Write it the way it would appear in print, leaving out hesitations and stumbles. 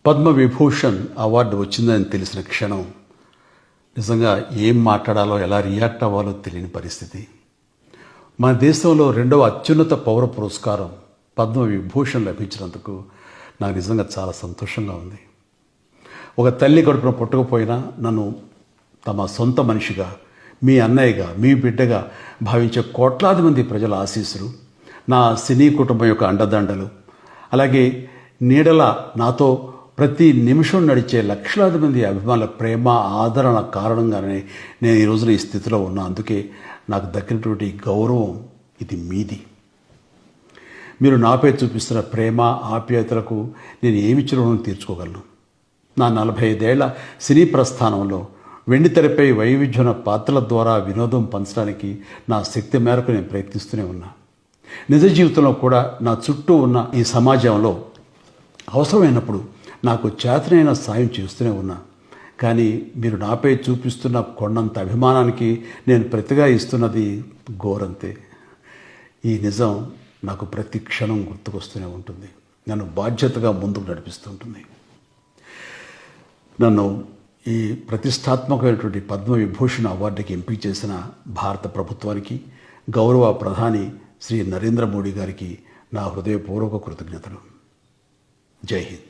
Padma Vibhushan award వచ్చిందని తెలిసిన క్షణం నిజంగా ఏం మాట్లాడాలో ఎలా రియాక్ట్ అవ్వాలో తెలియని పరిస్థితి. మన దేశంలో రెండవ అత్యున్నత పౌర పురస్కారం పద్మవిభూషణ్ లభించినందుకు నాకు నిజంగా చాలా సంతోషంగా ఉంది. ఒక తల్లి కడుపున పుట్టకపోయినా నన్ను తమ సొంత మనిషిగా, మీ అన్నయ్యగా, మీ బిడ్డగా భావించే కోట్లాది మంది ప్రజల ఆశీస్సులు, నా సినీ కుటుంబం యొక్క అండదండలు, అలాగే నీడల నాతో ప్రతి నిమిషం నడిచే లక్షలాది మంది అభిమానుల ప్రేమ, ఆదరణ కారణంగానే నేను ఈ రోజున ఈ స్థితిలో ఉన్నా. అందుకే నాకు దక్కినటువంటి గౌరవం ఇది మీది. మీరు నాపై చూపిస్తున్న ప్రేమ, ఆప్యాయతలకు నేను ఏమి రుణం తీర్చుకోగలను? నా 45 ఏళ్ల సినీ ప్రస్థానంలో వెండితెరపై వైవిధ్యమైన పాత్రల ద్వారా వినోదం పంచడానికి నా శక్తి మేరకు నేను ప్రయత్నిస్తూనే ఉన్నా. నిజ జీవితంలో కూడా నా చుట్టూ ఉన్న ఈ సమాజంలో అవసరమైనప్పుడు నాకు చేతనైన సాయం చేస్తూనే ఉన్నా. కానీ మీరు నాపై చూపిస్తున్న కొండంత అభిమానానికి నేను ప్రతిగా ఇస్తున్నది గోరంతే. ఈ నిజం నాకు ప్రతి క్షణం గుర్తుకొస్తూనే ఉంటుంది, నన్ను బాధ్యతగా ముందుకు నడిపిస్తుంటుంది. నన్ను ఈ ప్రతిష్టాత్మకమైనటువంటి పద్మవిభూషణ్ అవార్డుకి ఎంపిక చేసిన భారత ప్రభుత్వానికి, గౌరవ ప్రధాని శ్రీ నరేంద్ర మోడీ గారికి నా హృదయపూర్వక కృతజ్ఞతలు. జై హింద్.